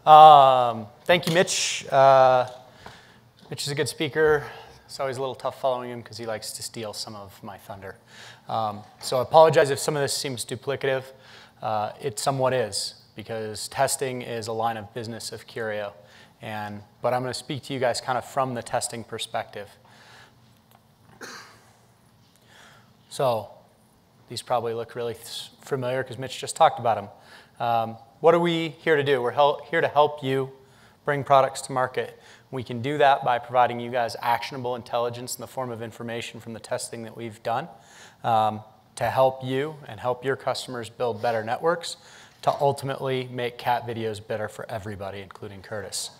Thank you, Mitch. Mitch is a good speaker. It's always a little tough following him because he likes to steal some of my thunder. So I apologize if some of this seems duplicative. It somewhat is, because testing is a line of business of Kyrio. But I'm going to speak to you guys kind of from the testing perspective. So these probably look really familiar because Mitch just talked about them. What are we here to do? We're here to help you bring products to market. We can do that by providing you guys actionable intelligence in the form of information from the testing that we've done to help you and help your customers build better networks to ultimately make cat videos better for everybody, including Curtis.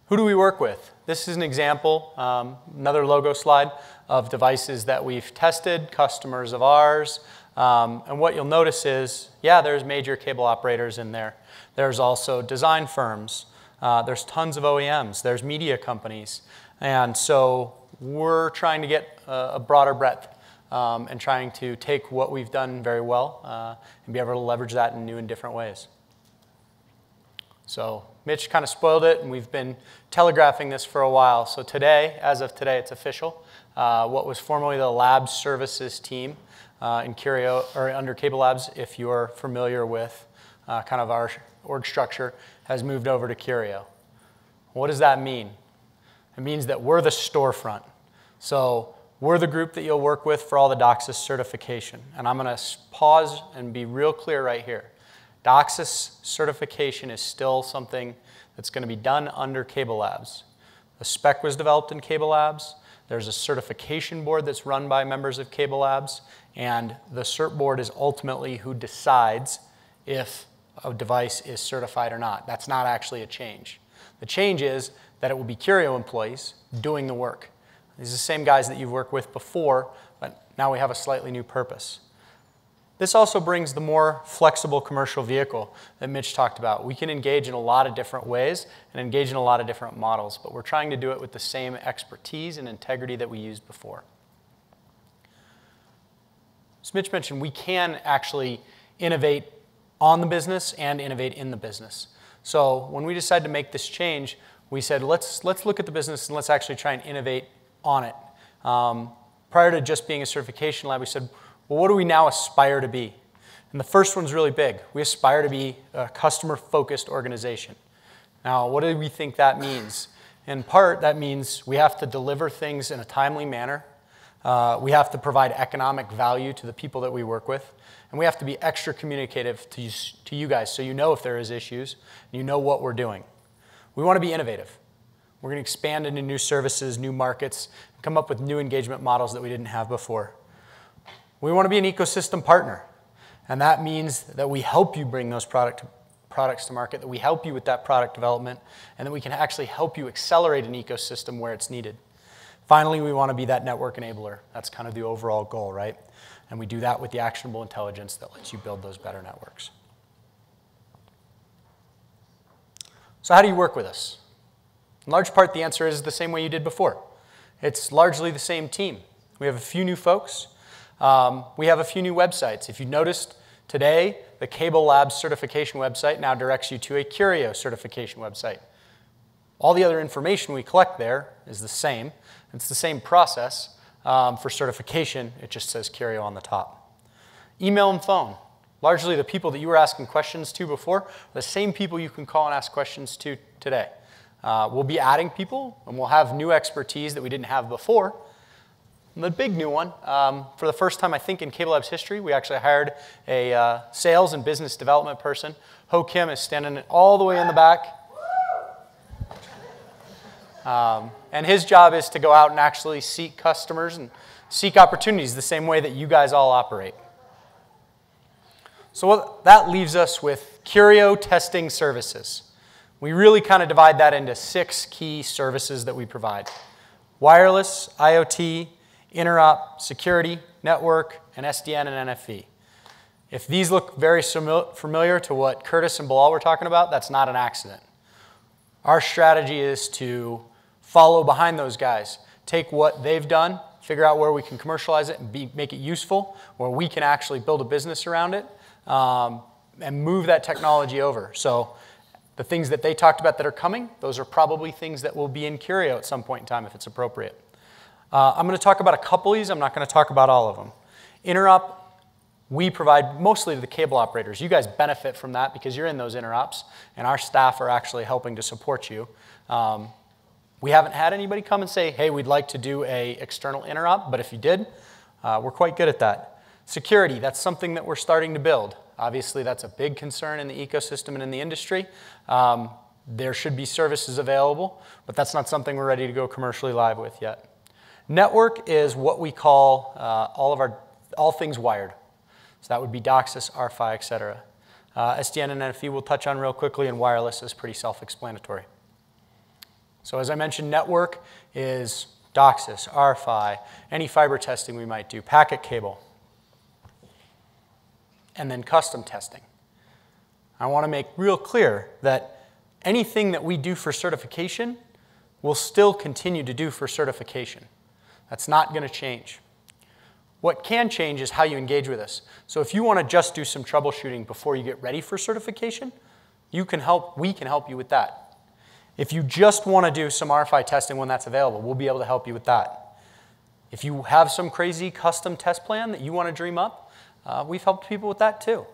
Who do we work with? This is an example, another logo slide of devices that we've tested, customers of ours. And what you'll notice is, yeah, there's major cable operators in there. There's also design firms. There's tons of OEMs. There's media companies. And so we're trying to get a broader breadth and trying to take what we've done very well and be able to leverage that in new and different ways. So Mitch kind of spoiled it, and we've been telegraphing this for a while. So today, as of today, it's official. What was formerly the Lab Services team in Kyrio, or under Cable Labs, if you're familiar with kind of our org structure, has moved over to Kyrio. What does that mean? It means that we're the storefront. So we're the group that you'll work with for all the DOCSIS certification. And I'm going to pause and be real clear right here. DOCSIS certification is still something that's going to be done under Cable Labs. The spec was developed in Cable Labs. There's a certification board that's run by members of Cable Labs, and the cert board is ultimately who decides if a device is certified or not. That's not actually a change. The change is that it will be Kyrio employees doing the work. These are the same guys that you've worked with before, but now we have a slightly new purpose. This also brings the more flexible commercial vehicle that Mitch talked about. We can engage in a lot of different ways and engage in a lot of different models, but we're trying to do it with the same expertise and integrity that we used before. As Mitch mentioned, we can actually innovate on the business and innovate in the business. So when we decided to make this change, we said, let's look at the business and let's actually try and innovate on it. Prior to just being a certification lab, we said, well, what do we now aspire to be? And the first one's really big. We aspire to be a customer-focused organization. Now, what do we think that means? In part, that means we have to deliver things in a timely manner. We have to provide economic value to the people that we work with. And we have to be extra communicative to you guys so you know if there is issues and you know what we're doing. We want to be innovative. We're going to expand into new services, new markets, and come up with new engagement models that we didn't have before. We want to be an ecosystem partner, and that means that we help you bring those products to market, that we help you with that product development, and that we can actually help you accelerate an ecosystem where it's needed. Finally, we want to be that network enabler. That's kind of the overall goal, right? And we do that with the actionable intelligence that lets you build those better networks. So how do you work with us? In large part, the answer is the same way you did before. It's largely the same team. We have a few new folks. We have a few new websites. If you noticed today, the Cable Labs certification website now directs you to a Kyrio certification website. All the other information we collect there is the same. It's the same process for certification. It just says Kyrio on the top. Email and phone. Largely the people that you were asking questions to before are the same people you can call and ask questions to today. We'll be adding people, and we'll have new expertise that we didn't have before. And the big new one, for the first time I think in Cable Labs history, we actually hired a sales and business development person. Ho Kim is standing all the way in the back. And his job is to go out and actually seek customers and seek opportunities the same way that you guys all operate. So that leaves us with Kyrio Testing Services. We really kind of divide that into 6 key services that we provide: wireless, IoT, interop, security, network, and SDN and NFV. If these look very familiar to what Curtis and Bilal were talking about, that's not an accident. Our strategy is to follow behind those guys, take what they've done, figure out where we can commercialize it and make it useful, where we can actually build a business around it, and move that technology over. So the things that they talked about that are coming, those are probably things that will be in Kyrio at some point in time if it's appropriate. I'm going to talk about a couple of these. I'm not going to talk about all of them. Interop, we provide mostly to the cable operators. You guys benefit from that because you're in those interops, and our staff are actually helping to support you. We haven't had anybody come and say, hey, we'd like to do an external interop, but if you did, we're quite good at that. Security, that's something that we're starting to build. Obviously, that's a big concern in the ecosystem and in the industry. There should be services available, but that's not something we're ready to go commercially live with yet. Network is what we call all things wired. So that would be DOCSIS, RFI, et cetera. SDN and NFV we'll touch on real quickly, and wireless is pretty self-explanatory. So as I mentioned, network is DOCSIS, RFI, any fiber testing we might do, packet cable, and then custom testing. I want to make real clear that anything that we do for certification, we'll still continue to do for certification. That's not going to change. What can change is how you engage with us. So if you want to just do some troubleshooting before you get ready for certification, we can help you with that. If you just want to do some RFI testing when that's available, we'll be able to help you with that. If you have some crazy custom test plan that you want to dream up, we've helped people with that too.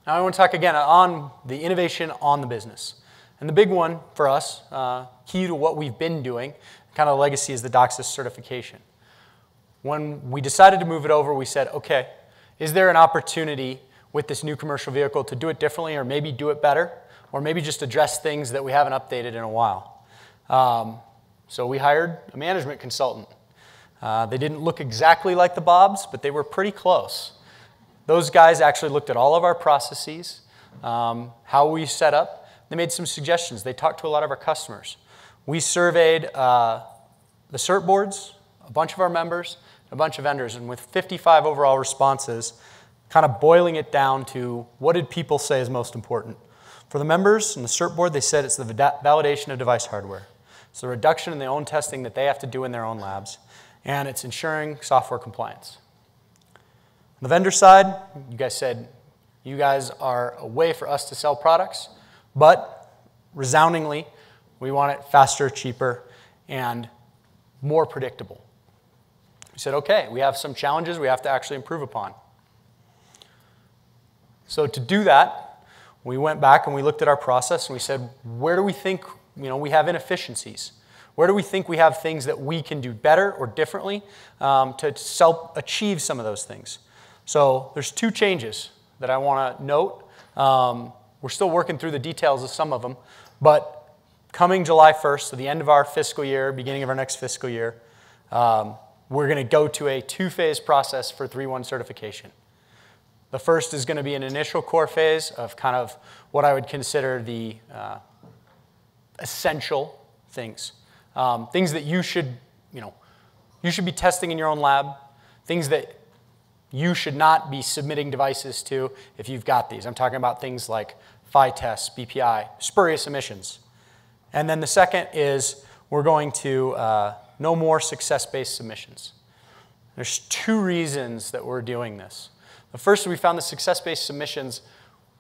Now I want to talk again on the innovation on the business. And the big one for us, key to what we've been doing, kind of legacy, is the DOCSIS certification. When we decided to move it over, we said, okay, is there an opportunity with this new commercial vehicle to do it differently or maybe do it better or maybe just address things that we haven't updated in a while? So we hired a management consultant. They didn't look exactly like the Bobs, but they were pretty close. Those guys actually looked at all of our processes, how we set up. They made some suggestions. They talked to a lot of our customers. We surveyed the cert boards, a bunch of our members, a bunch of vendors, and with 55 overall responses, kind of boiling it down to what did people say is most important. For the members and the cert board, they said it's the validation of device hardware. It's the reduction in their own testing that they have to do in their own labs, and it's ensuring software compliance. On the vendor side, you guys said you guys are a way for us to sell products, but resoundingly, we want it faster, cheaper, and more predictable. We said, okay, we have some challenges we have to actually improve upon. So to do that, we went back and we looked at our process and we said, where do we think we have inefficiencies? Where do we think we have things that we can do better or differently to achieve some of those things? So there's two changes that I want to note. We're still working through the details of some of them, but coming July 1st, so the end of our fiscal year, beginning of our next fiscal year, we're going to go to a two-phase process for 3.1 certification. The first is going to be an initial core phase of kind of what I would consider the essential things. Things that you should be testing in your own lab, things that you should not be submitting devices to if you've got these. I'm talking about things like PHY tests, BPI, spurious emissions. And then the second is we're going to no more success-based submissions. There's two reasons that we're doing this. The first, we found the success-based submissions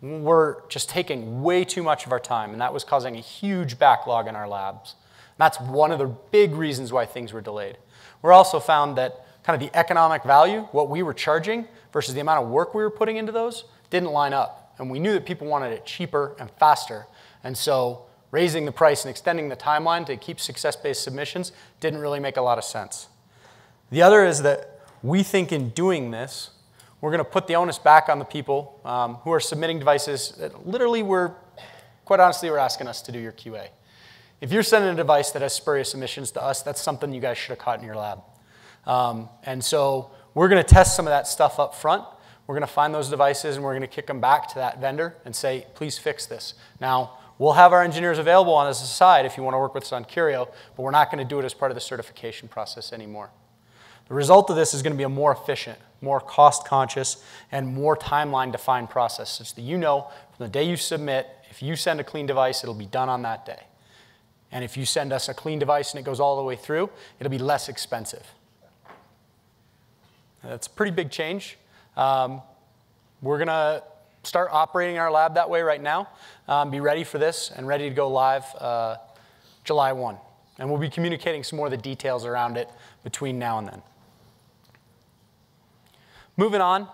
were just taking way too much of our time, and that was causing a huge backlog in our labs. That's one of the big reasons why things were delayed. We also found that kind of the economic value, what we were charging versus the amount of work we were putting into those, didn't line up. And we knew that people wanted it cheaper and faster. And so raising the price and extending the timeline to keep success-based submissions didn't really make a lot of sense. The other is that we think in doing this, we're going to put the onus back on the people who are submitting devices that literally quite honestly, were asking us to do your QA. If you're sending a device that has spurious emissions to us, that's something you guys should have caught in your lab. And so we're going to test some of that stuff up front. We're going to find those devices, and we're going to kick them back to that vendor and say, please fix this. Now, we'll have our engineers available on us aside if you want to work with us on Kyrio, but we're not going to do it as part of the certification process anymore. The result of this is going to be a more efficient, more cost-conscious, and more timeline-defined process, such that you know from the day you submit, if you send a clean device, it'll be done on that day. And if you send us a clean device and it goes all the way through, it'll be less expensive. That's a pretty big change. we're going to start operating our lab that way right now, be ready for this and ready to go live July 1. And we'll be communicating some more of the details around it between now and then. Moving on,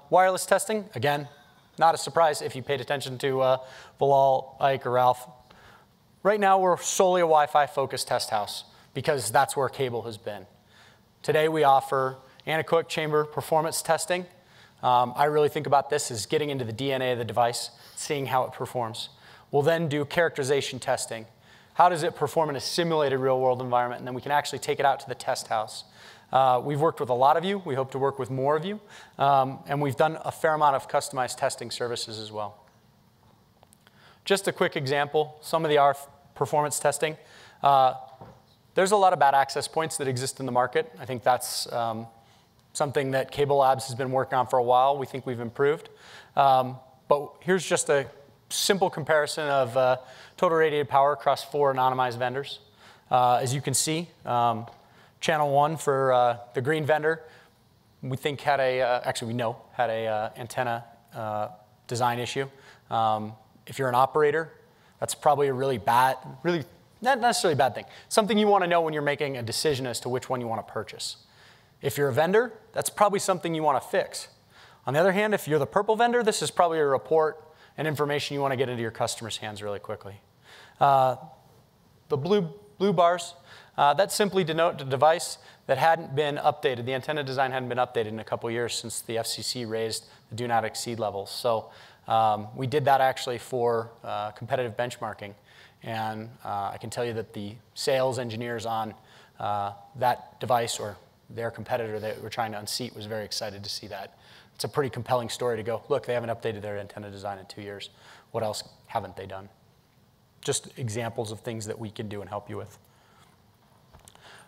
wireless testing. Again, not a surprise if you paid attention to Bilal, Ike, or Ralph. Right now, we're solely a Wi-Fi focused test house because that's where cable has been. Today, we offer anechoic chamber performance testing. I really think about this as getting into the DNA of the device, seeing how it performs. We'll then do characterization testing. How does it perform in a simulated real-world environment? And then we can actually take it out to the test house. We've worked with a lot of you. We hope to work with more of you. And we've done a fair amount of customized testing services as well. Just a quick example, some of the RF performance testing. There's a lot of bad access points that exist in the market. I think that's something that Cable Labs has been working on for a while. We think we've improved. But here's just a simple comparison of total radiated power across 4 anonymized vendors. As you can see, channel 1 for the green vendor, we think had actually we know had a antenna design issue. If you're an operator, that's probably a really bad, not necessarily a bad thing. Something you want to know when you're making a decision as to which one you want to purchase. If you're a vendor, that's probably something you want to fix. On the other hand, if you're the purple vendor, this is probably a report and information you want to get into your customers' hands really quickly. The blue bars, that simply denote the device that hadn't been updated. The antenna design hadn't been updated in a couple of years since the FCC raised the do not exceed levels. So we did that actually for competitive benchmarking. And I can tell you that the sales engineers on that device or their competitor that we're trying to unseat was very excited to see that. It's a pretty compelling story to go, look, they haven't updated their antenna design in 2 years. What else haven't they done? Just examples of things that we can do and help you with.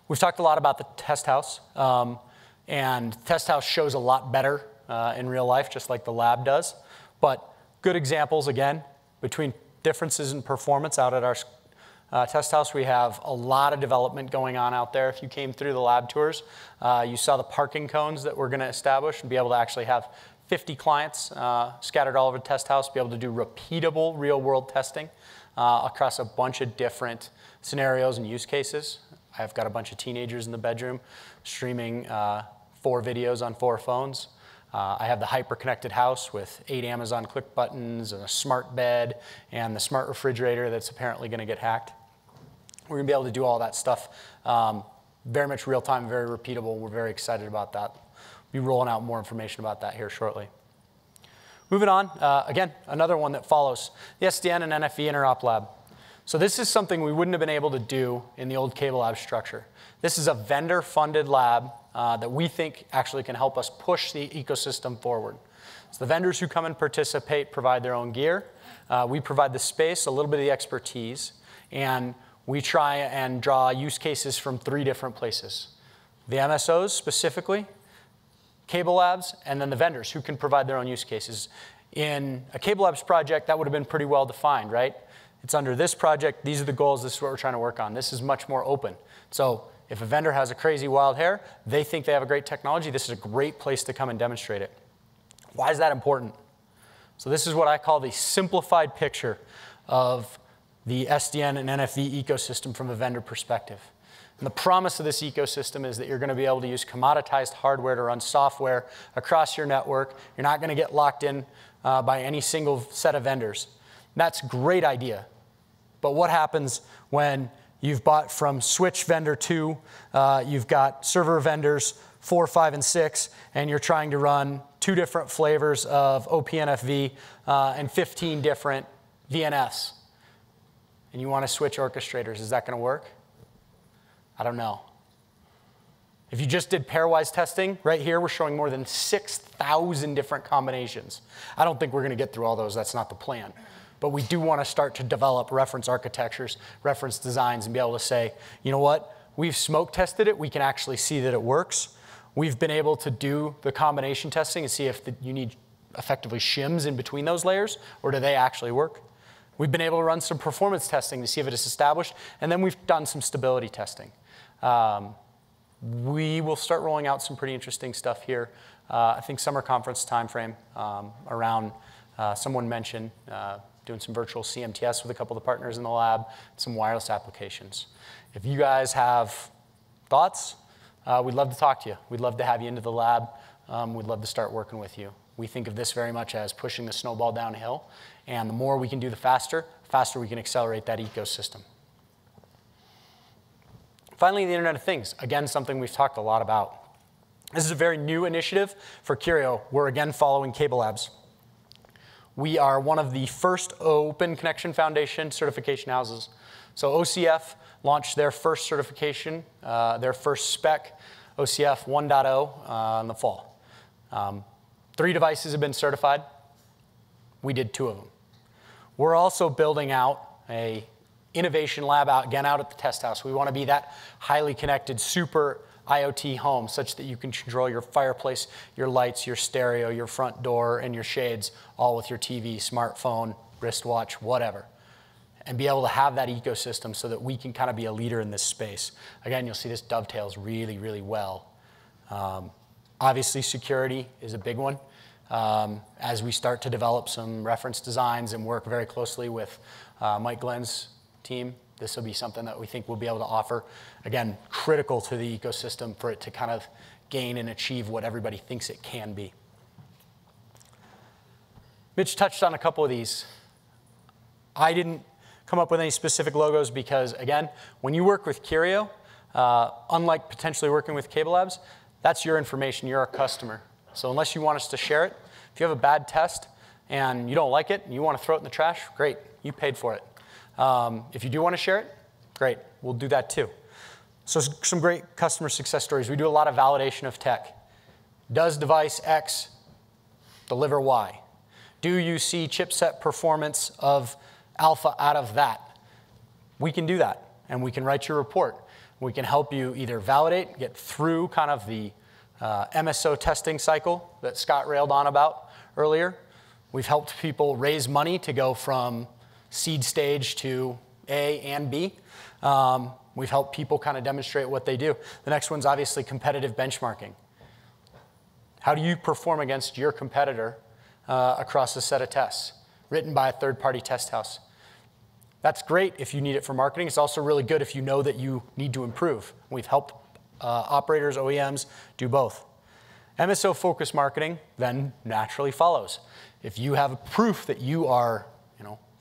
We've talked a lot about the test house. And test house shows a lot better in real life, just like the lab does. But good examples, again, between differences in performance out at our test house. We have a lot of development going on out there. If you came through the lab tours, you saw the parking cones that we're going to establish and be able to actually have 50 clients scattered all over the test house, be able to do repeatable real-world testing across a bunch of different scenarios and use cases. I've got a bunch of teenagers in the bedroom streaming 4 videos on 4 phones. I have the hyper-connected house with 8 Amazon click buttons and a smart bed and the smart refrigerator that's apparently going to get hacked. We're going to be able to do all that stuff very much real-time, very repeatable. We're very excited about that. We'll be rolling out more information about that here shortly. Moving on, again, another one that follows, the SDN and NFV Interop Lab. So this is something we wouldn't have been able to do in the old Cable Lab structure. This is a vendor-funded lab that we think actually can help us push the ecosystem forward. So the vendors who come and participate provide their own gear. We provide the space, a little bit of the expertise, and we try and draw use cases from 3 different places. The MSOs specifically, Cable Labs, and then the vendors who can provide their own use cases. In a Cable Labs project, that would have been pretty well defined, right? It's under this project, these are the goals, this is what we're trying to work on. This is much more open. So if a vendor has a crazy wild hair, they think they have a great technology, this is a great place to come and demonstrate it. Why is that important? So this is what I call the simplified picture of the SDN and NFV ecosystem from a vendor perspective. And the promise of this ecosystem is that you're going to be able to use commoditized hardware to run software across your network. You're not going to get locked in by any single set of vendors. That's a great idea. But what happens when you've bought from switch vendor 2, you've got server vendors 4, 5, and 6, and you're trying to run 2 different flavors of OPNFV and 15 different VNFs, and you want to switch orchestrators? Is that going to work? I don't know. If you just did pairwise testing, right here we're showing more than 6,000 different combinations. I don't think we're going to get through all those. That's not the plan. But we do want to start to develop reference architectures, reference designs, and be able to say, you know what? We've smoke tested it. We can actually see that it works. We've been able to do the combination testing and see if you need effectively shims in between those layers, or do they actually work? We've been able to run some performance testing to see if it is established, and then we've done some stability testing. We will start rolling out some pretty interesting stuff here I think summer conference timeframe around, someone mentioned doing some virtual CMTS with a couple of the partners in the lab, some wireless applications. If you guys have thoughts, we'd love to talk to you. We'd love to have you into the lab. We'd love to start working with you. We think of this very much as pushing the snowball downhill, and the more we can do, the faster we can accelerate that ecosystem. Finally, the Internet of Things. Again, something we've talked a lot about. This is a very new initiative for Kyrio. We're again following Cable Labs. We are one of the first Open Connection Foundation certification houses. So OCF launched their first certification, their first spec, OCF 1.0 in the fall. 3 devices have been certified. We did 2 of them. We're also building out a innovation lab out at the test house. We want to be that highly connected, super IoT home such that you can control your fireplace, your lights, your stereo, your front door, and your shades all with your TV, smartphone, wristwatch, whatever. And be able to have that ecosystem so that we can kind of be a leader in this space. Again, you'll see this dovetails really, really well. Obviously, security is a big one. As we start to develop some reference designs and work very closely with Mike Glenn's team, this will be something that we think we'll be able to offer. Again, critical to the ecosystem for it to kind of gain and achieve what everybody thinks it can be. Mitch touched on a couple of these. I didn't come up with any specific logos because, again, when you work with Kyrio, unlike potentially working with Cable Labs, that's your information, you're our customer. So unless you want us to share it, if you have a bad test and you don't like it and you want to throw it in the trash, great, you paid for it. If you do want to share it, great, we'll do that too. So some great customer success stories. We do a lot of validation of tech. Does device X deliver Y? Do you see chipset performance of alpha out of that? We can do that, and we can write your report. We can help you either validate, get through kind of the MSO testing cycle that Scott railed on about earlier. We've helped people raise money to go from seed stage to A and B. We've helped people kind of demonstrate what they do. The next one's obviously competitive benchmarking. How do you perform against your competitor across a set of tests written by a third-party test house? That's great if you need it for marketing. It's also really good if you know that you need to improve. We've helped operators, OEMs, do both. MSO-focused marketing then naturally follows. If you have proof that you are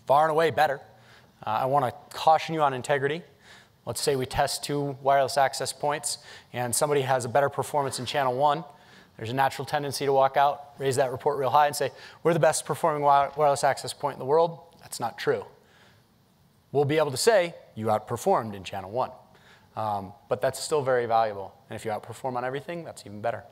far and away better, I want to caution you on integrity. Let's say we test 2 wireless access points and somebody has a better performance in channel 1. There's a natural tendency to walk out, raise that report real high and say, we're the best performing wireless access point in the world. That's not true. We'll be able to say, you outperformed in channel 1. But that's still very valuable. And if you outperform on everything, that's even better.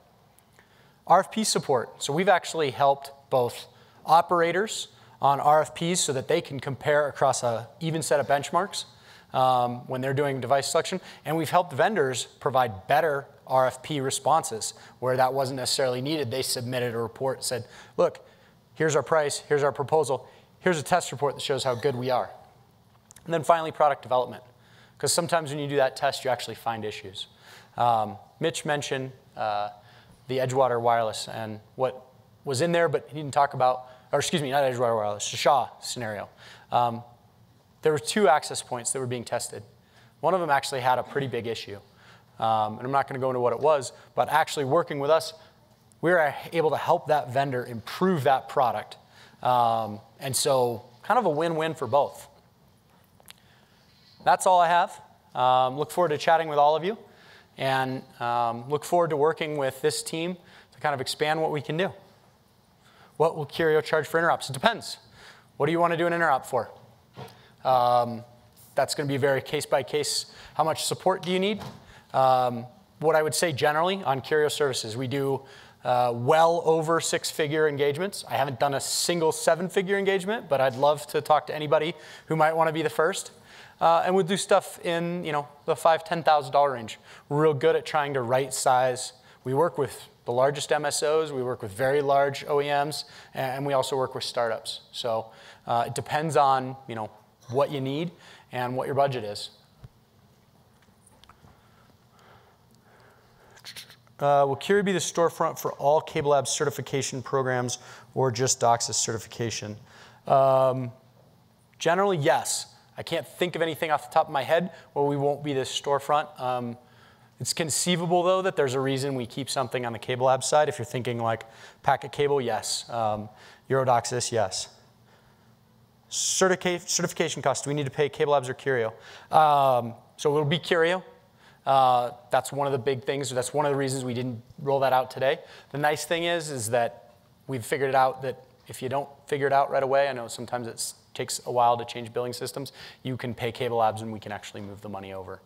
RFP support. So we've actually helped both operators on RFPs so that they can compare across an even set of benchmarks when they're doing device selection. And we've helped vendors provide better RFP responses where that wasn't necessarily needed. They submitted a report, said, look, here's our price, here's our proposal, here's a test report that shows how good we are. And then finally, product development. Because sometimes when you do that test, you actually find issues. Mitch mentioned the Edgewater Wireless and what was in there, but he didn't talk about, or excuse me, not Edgewater Wireless, Shaw scenario. There were 2 access points that were being tested. One of them actually had a pretty big issue. And I'm not going to go into what it was, but actually working with us, we were able to help that vendor improve that product. And so kind of a win-win for both. That's all I have. Look forward to chatting with all of you. And look forward to working with this team to kind of expand what we can do. What will Kyrio charge for interops? It depends. What do you want to do an interop for? That's going to be very case by case. How much support do you need? What I would say generally on Kyrio services, we do well over 6-figure engagements. I haven't done a single 7-figure engagement, but I'd love to talk to anybody who might want to be the first. And we'll do stuff in the $5,000, $10,000 range. We're real good at trying to right size. We work with the largest MSOs. We work with very large OEMs, and we also work with startups. So it depends on what you need and what your budget is. Will Kyrio be the storefront for all Cable Labs certification programs or just DOCSIS certification? Generally, yes. I can't think of anything off the top of my head where we won't be this storefront. It's conceivable, though, that there's a reason we keep something on the Cable Labs side. If you're thinking like packet cable, yes. Eurodocsis, yes. Certification costs, do we need to pay Cable Labs or Kyrio? So it'll be Kyrio. That's one of the big things. That's one of the reasons we didn't roll that out today. The nice thing is that we've figured it out that if you don't figure it out right away, I know sometimes it takes a while to change billing systems, you can pay Cable Labs and we can actually move the money over.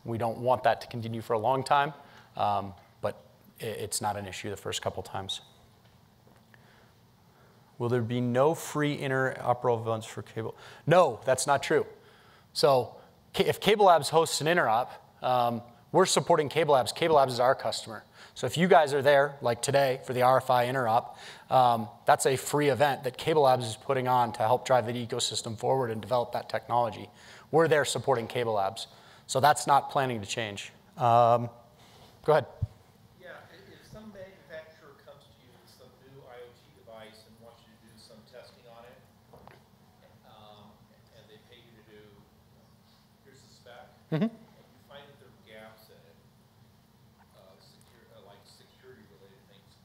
We don't want that to continue for a long time, but it's not an issue the first couple times. Will there be no free interoperable events for cable? No, that's not true. So if Cable Labs hosts an interop, we're supporting Cable Labs. Cable Labs is our customer. So if you guys are there, like today, for the RFI interop, that's a free event that Cable Labs is putting on to help drive the ecosystem forward and develop that technology. We're there supporting Cable Labs. So that's not planning to change. Go ahead. Yeah, if some manufacturer comes to you with some new IoT device and wants you to do some testing on it, and they pay you to do, here's the spec, and you find that there are gaps in it, like security-related things,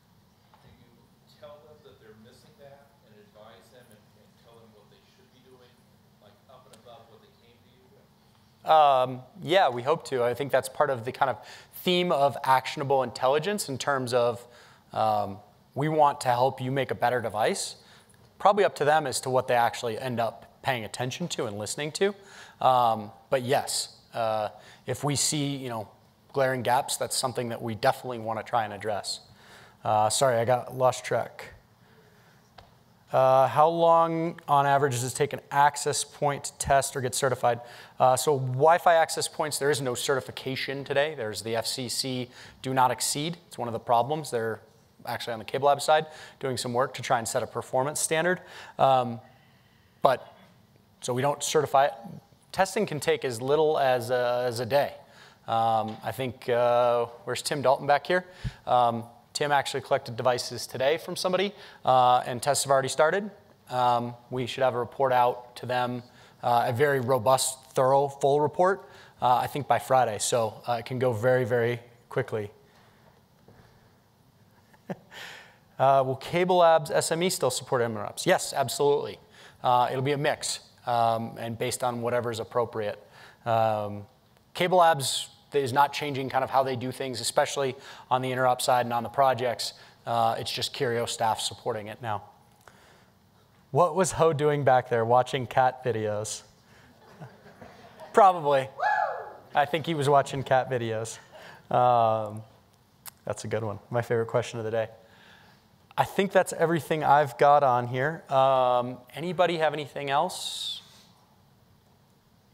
do you tell them that they're missing that and advise them and tell them what they should be doing, like up and above what they came to you with? Yeah, we hope to. I think that's part of the kind of theme of actionable intelligence in terms of we want to help you make a better device. Probably up to them as to what they actually end up paying attention to and listening to. But yes, if we see glaring gaps, that's something that we definitely want to try and address. Sorry, I got lost track. How long, on average, does it take an access point to test or get certified? So Wi-Fi access points, there is no certification today. There's the FCC do not exceed. It's one of the problems. They're actually on the Cable Lab side doing some work to try and set a performance standard. So we don't certify it. Testing can take as little as a day. I think, where's Tim Dalton back here? Tim actually collected devices today from somebody, and tests have already started. We should have a report out to them, a very robust, thorough, full report, I think by Friday. So it can go very, very quickly. Will Cable Labs SME still support interrupts? Yes, absolutely. It'll be a mix, and based on whatever is appropriate. Cable Labs is not changing kind of how they do things, especially on the interop side and on the projects. It's just Kyrio staff supporting it now. What was Ho doing back there, watching cat videos? Probably. I think he was watching cat videos. That's a good one. My favorite question of the day. I think that's everything I've got on here. Anybody have anything else?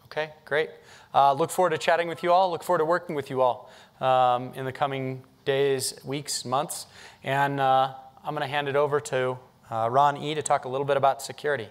Okay, great. Look forward to chatting with you all. Look forward to working with you all in the coming days, weeks, months. And I'm going to hand it over to Ron E. to talk a little bit about security.